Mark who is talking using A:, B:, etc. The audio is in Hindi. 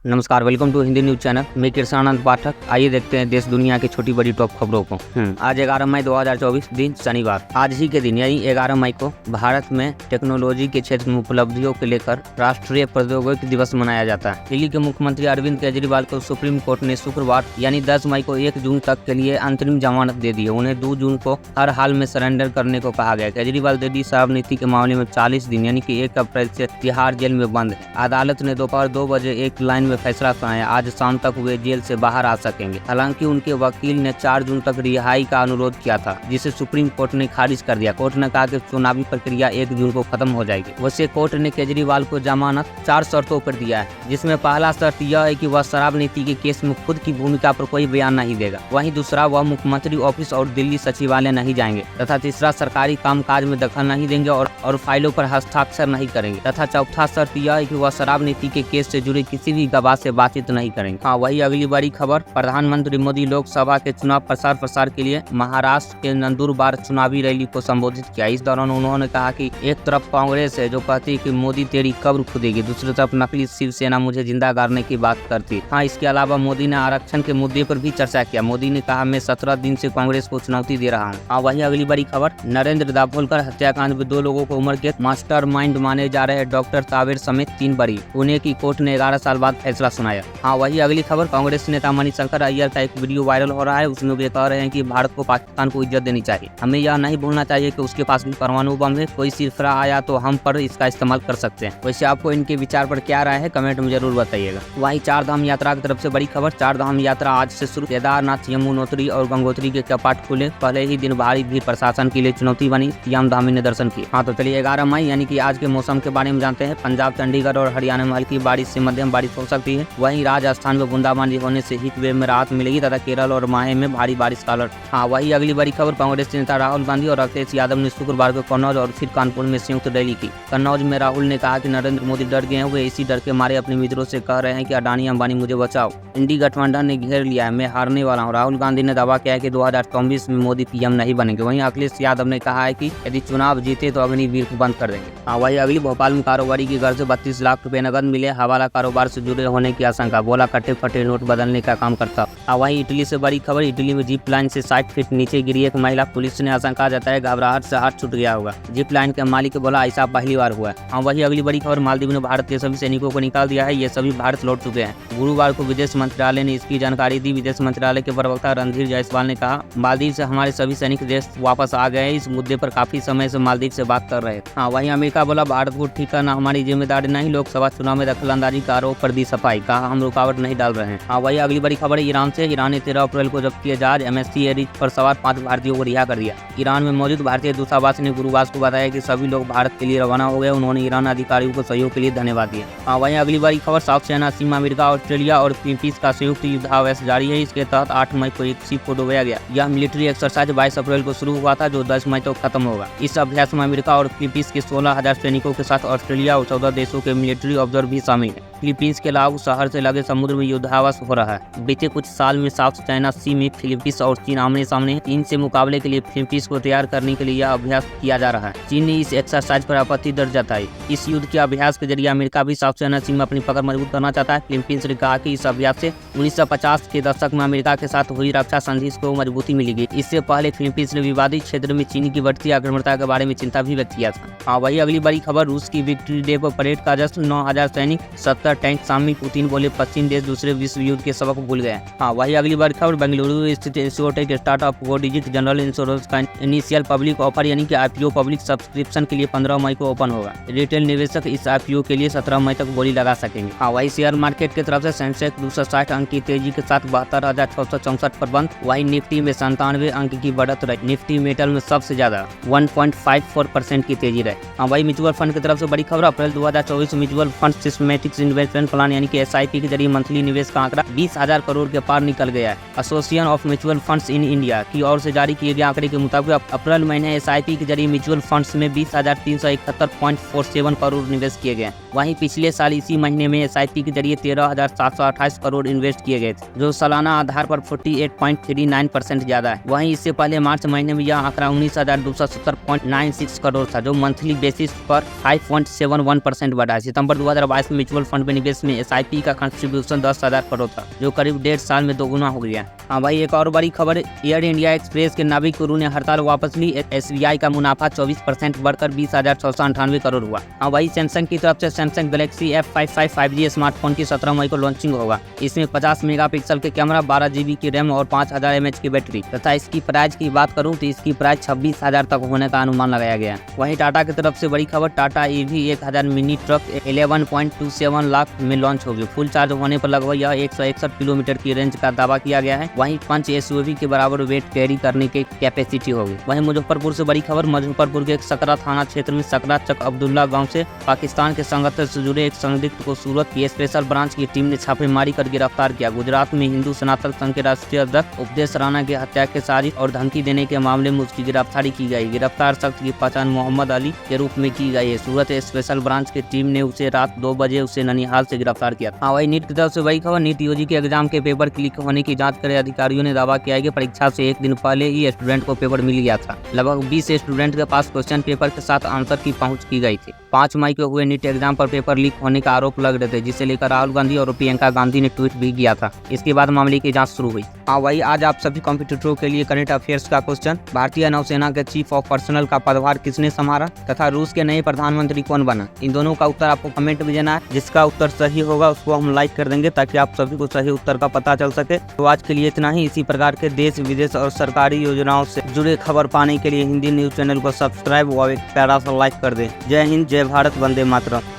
A: नमस्कार, welcome to Hindi news channel. मैं कृष्णानंद पाठक। आइए देखते हैं देश दुनिया की छोटी बड़ी टॉप खबरों को। आज 11 मई 2024 दिन शनिवार। आज ही के दिन यानी 11 मई को भारत में टेक्नोलॉजी के क्षेत्र में उपलब्धियों को लेकर राष्ट्रीय प्रौद्योगिकी दिवस मनाया जाता है। दिल्ली के मुख्यमंत्री अरविंद केजरीवाल को सुप्रीम कोर्ट ने शुक्रवार यानी 10 मई को 1 जून तक के लिए अंतरिम जमानत दे दी है। उन्हें 2 जून को हर हाल में सरेंडर करने को कहा गया। केजरीवाल दिल्ली शराब नीति के मामले में 40 दिन यानी कि 1 अप्रैल से तिहाड़ जेल में बंद है। अदालत ने दोपहर 2 बजे एक लाइन में फैसला सुनाया। आज शाम तक वे जेल से बाहर आ सकेंगे। हालांकि उनके वकील ने 4 जून तक रिहाई का अनुरोध किया था, जिसे सुप्रीम कोर्ट ने खारिज कर दिया। कोर्ट ने कहा कि चुनावी प्रक्रिया 1 जून को खत्म हो जाएगी। वैसे कोर्ट ने केजरीवाल को जमानत 4 शर्तों पर दिया है, जिसमें पहला शर्त यह है कि वह शराब नीति के केस में खुद की भूमिका पर कोई बयान नहीं देगा। वहीं दूसरा, वह मुख्यमंत्री ऑफिस और दिल्ली सचिवालय नहीं जाएंगे। तथा तीसरा, सरकारी कामकाज में दखल नहीं देंगे और फाइलों पर हस्ताक्षर नहीं करेंगे। तथा चौथा शर्त यह है कि वह शराब नीति के केस से जुड़े किसी भी गवाह से बातचीत नहीं करेंगे। हाँ, वही अगली बड़ी खबर। प्रधानमंत्री मोदी लोकसभा के चुनाव प्रसार के लिए महाराष्ट्र के नंदुरबार चुनावी रैली को संबोधित किया। इस दौरान उन्होंने कहा कि एक तरफ कांग्रेस है जो कहती है कि मोदी तेरी कब्र खुदेगी, दूसरी तरफ नकली शिवसेना मुझे जिंदा गाड़ने की बात करती। हाँ, इसके अलावा मोदी ने आरक्षण के मुद्दे पर भी चर्चा किया। मोदी ने कहा, मैं 17 दिन से कांग्रेस को चुनौती दे रहा हूँ। हाँ, वही अगली बड़ी खबर। नरेंद्र दाभोलकर हत्याकांड में 2 लोगों को उम्र के मास्टरमाइंड माने जा रहे डॉक्टर तावेर समेत 3 बरी। पुणे की कोर्ट ने 11 साल बाद फैसला सुनाया। हाँ, वही अगली खबर। कांग्रेस नेता मणिशंकर अय्यर का एक वीडियो वायरल हो रहा है। उसमें वे कह रहे हैं कि भारत को पाकिस्तान को इज्जत देनी चाहिए। हमें यह नहीं भूलना चाहिए कि उसके पास भी परमाणु बम है। कोई सिरफरा आया तो हम पर इसका इस्तेमाल कर सकते हैं। वैसे आपको इनके विचार पर क्या राय है, कमेंट में जरूर बताइएगा। वहीं 4 धाम यात्रा की तरफ से बड़ी खबर। 4 धाम यात्रा आज से शुरू। केदारनाथ, यमुनोत्री और गंगोत्री के कपाट खुले। पहले ही दिन भारी भीड़ प्रशासन के लिए चुनौती बनी। यामधामी ने दर्शन किए। हाँ, तो चलिए 11 मई यानी कि आज के मौसम के बारे में जानते हैं। पंजाब, चंडीगढ़ और हरियाणा में हल्की बारिश से मध्यम बारिश हो सकती है। वहीं राजस्थान में बूंदाबांदी होने से हीट वेव में राहत मिलेगी तथा केरल और माहे में भारी बारिश का अलर्ट। हाँ, वही अगली बड़ी खबर। कांग्रेस नेता राहुल गांधी और अखिलेश यादव ने शुक्रवार को कन्नौज और फिर कानपुर में संयुक्त रैली की। कन्नौज में राहुल ने कहा कि नरेंद्र मोदी डर गए हैं। वे इसी डर के मारे अपने मित्रों से कह रहे हैं कि अडानी अंबानी मुझे बचाओ। इंडी गठबंधन ने घेर लिया है, मैं हारने वाला हूँ। राहुल गांधी ने दावा किया है कि 2024 में मोदी पीएम नहीं बनेंगे। वहीं अखिलेश यादव ने कहा है कि यदि चुनाव जीते तो अग्निवीर को बंद कर देंगे। हाँ, वही अगली। भोपाल में कारोबारी के घर से 32 लाख रुपए नकद मिले। हवाला कारोबार से जुड़े होने की आशंका। बोला कट्टे फटे नोट बदलने का काम करता। वहीं इटली से बड़ी खबर। इटली में जीप लाइन से 60 फीट नीचे गिरी एक महिला। पुलिस ने आशंका जताया घबराहट से हाथ छूट गया होगा। जीप लाइन के मालिक को बोला ऐसा पहली बार हुआ है। हाँ, वही अगली बड़ी खबर। मालदीव ने भारत के सभी सैनिकों को निकाल दिया है। ये सभी भारत लौट चुके हैं। गुरुवार को विदेश मंत्रालय ने इसकी जानकारी दी। विदेश मंत्रालय के प्रवक्ता रणधीर जायसवाल ने कहा, मालदीव से हमारे सभी सैनिक देश वापस आ गए। इस मुद्दे पर काफी समय से मालदीव से बात कर रहे थे। हाँ, वहीं अमेरिका बोला भारत को ठीक करना हमारी जिम्मेदारी नहीं। लोकसभा चुनाव में दखलंदाजी का आरोप पर दी सफाई। कहा, हम रुकावट नहीं डाल रहे हैं। हाँ, वही अगली बड़ी खबर है। ईरान से। ईरान ने 13 अप्रैल को जब्त किए जहाज MSC एरिज पर सवार 5 भारतीयों को रिहा कर दिया। ईरान में मौजूद भारतीय दूतावास ने गुरुवार को बताया कि सभी लोग भारत के लिए रवाना हो गए। उन्होंने ईरान अधिकारियों को सहयोग के लिए धन्यवाद दिया। हाँ, वहीं अगली बड़ी खबर। साउथ चाइना सीमा अमेरिका, ऑस्ट्रेलिया और फिलीपींस का संयुक्त युद्धाभ्यास जारी है। इसके तहत 8 मई को एक शिप को डुबाया गया। यह मिलिट्री एक्सरसाइज 22 अप्रैल को शुरू हुआ था, जो 10 मई तक खत्म होगा। इस अभ्यास में अमेरिका और फिलीपींस के 16,000 सैनिकों के साथ ऑस्ट्रेलिया और 14 देशों के मिलिट्री ऑब्जर्वर भी शामिल है। फिलीपींस के लाओ शहर से लगे समुद्र में युद्धाभ्यास हो रहा है। बीते कुछ साल में साउथ चाइना सी में फिलीपींस और चीन आमने सामने हैं। चीन से मुकाबले के लिए फिलीपींस को तैयार करने के लिए यह अभ्यास किया जा रहा है। चीन ने इस एक्सरसाइज पर आपत्ति दर्ज जताई। इस युद्ध के अभ्यास के जरिए अमेरिका भी साउथ चाइना सी में अपनी पकड़ मजबूत करना चाहता है। फिलीपींस ने कहा कि इस अभ्यास से 1950 के दशक में अमेरिका के साथ हुई रक्षा संधि को मजबूती मिलेगी। इससे पहले फिलीपींस ने विवादित क्षेत्र में चीन की बढ़ती आक्रामकता के बारे में चिंता भी व्यक्त किया था। हाँ, वही अगली बड़ी खबर। रूस की विक्ट्री डे पर परेड का जश्न। 9,000 सैनिक, 70 टैंक शामिल। पुतिन बोले पश्चिम देश दूसरे विश्व युद्ध के सबक भूल गए। हाँ, वही अगली बड़ी खबर। बेंगलुरु स्थित इंश्योरटेक स्टार्टअप को डिजिट जनरल इंश्योरेंस का इनिशियल पब्लिक ऑफर यानी कि IPO पब्लिक सब्सक्रिप्शन के लिए 15 मई को ओपन होगा। रिटेल निवेशक इस IPO के लिए 17 मई तक बोली लगा सकेंगे। हाँ, वही शेयर मार्केट की तरफ से सेंसेक्स 260 अंक की तेजी के साथ 72,664 पर बंद। वही निफ्टी में 97 अंक की बढ़त रही। निफ्टी मेटल में सबसे ज्यादा 1.54% की तेजी रही। हाँ, वही म्यूचुअल फंड की तरफ से बड़ी खबर। अप्रैल 2024 mutual fund systematic investment plan यानी कि SIP के जरिए मंथली निवेश का आंकड़ा 20,000 करोड़ के पार निकल गया है। Association of mutual funds in India की ओर से जारी किए गए आंकड़े के मुताबिक अप्रैल महीने SIP के जरिए म्यूचुअल फंड्स में 20,371.47 करोड़ निवेश किए गए। वहीं पिछले साल इसी महीने में SIP के जरिए 13,728 करोड़ इन्वेस्ट किए गए थे, जो सालाना आधार पर 48.39% ज्यादा है। वहीं इससे पहले मार्च महीने में यह आंकड़ा 19,270.96 करोड़ था, जो मंथली बेसिस पर 5.71% बढ़ा है। सितंबर 2022 में म्यूचुअल फंड पूर्व निवेश में SIP का कंट्रीब्यूशन 10,000 करोड़ था, जो करीब 1.5 साल में दोगुना हो गया। हाँ भाई, एक और बड़ी खबर, एयर इंडिया एक्सप्रेस के नाविक क्रू ने हड़ताल वापस ली। SBI का मुनाफा 24% बढ़कर 20,698 करोड़ हुआ। हाँ भाई, सैमसंग की तरफ से Samsung Galaxy F55 5G smartphone की 17 मई को लॉन्चिंग होगा। इसमें 50 मेगापिक्सल के कैमरा, 12 GB की रैम और 5000 mAh की बैटरी तथा इसकी प्राइस की बात करूं तो इसकी प्राइस 26,000 तक होने का अनुमान लगाया गया। वहीं टाटा की तरफ से बड़ी खबर, Tata EV 1000 mini truck 11.27 lakh में लॉन्च होगी। फुल चार्ज होने पर लगभग यह 161 किलोमीटर की रेंज का दावा किया गया है। वहीं 5 SUV के बराबर वेट कैरी करने की कैपेसिटी होगी। वहीं मुजफ्फरपुर से बड़ी खबर, मुजफ्फरपुर के सकरा थाना क्षेत्र में सकरा चक अब्दुल्ला गांव से पाकिस्तान के संगठन से जुड़े एक संदिग्ध को सूरत की स्पेशल ब्रांच की टीम ने छापेमारी कर गिरफ्तार किया। गुजरात में हिंदू सनातन संघ के राष्ट्रीय अध्यक्ष उपदेश राणा की हत्या के साजिश और धमकी देने के मामले में उसकी गिरफ्तारी की गई। गिरफ्तार शख्स की पहचान मोहम्मद अली के रूप में की गई है। सूरत स्पेशल ब्रांच की टीम ने उसे रात 2 बजे उसे ननिहाल से गिरफ्तार किया। हाँ वही, नीट की तरफ से बड़ी खबर, नीट UG के एग्जाम के पेपर क्लिक होने की जांच करे अधिकारियों ने दावा किया है कि परीक्षा से एक दिन पहले ही स्टूडेंट को पेपर मिल गया था। लगभग 20 स्टूडेंट के पास क्वेश्चन पेपर के साथ आंसर की पहुंच की गई थी। 5 मई को हुए नीट एग्जाम पर पेपर लीक होने का आरोप लग रहे थे, जिसे लेकर राहुल गांधी और प्रियंका गांधी ने ट्वीट भी किया था। इसके बाद मामले की जांच शुरू हुई। हाँ वही, आज आप सभी कॉम्पिटिटरों के लिए करंट अफेयर्स का क्वेश्चन, भारतीय नौसेना के चीफ ऑफ पर्सनल का पदभार किसने संभाला तथा रूस के नए प्रधानमंत्री कौन बना, इन दोनों का उत्तर आपको कमेंट में देना है। जिसका उत्तर सही होगा उसको हम लाइक कर देंगे ताकि आप सभी को सही उत्तर का पता चल सके। तो आज के लिए इतना ही। इसी प्रकार के देश विदेश और सरकारी योजनाओं से जुड़े खबर पाने के लिए हिंदी न्यूज चैनल को सब्सक्राइब और एक प्यारा सा लाइक कर दें। जय हिंद, जय भारत, वंदे मातरम।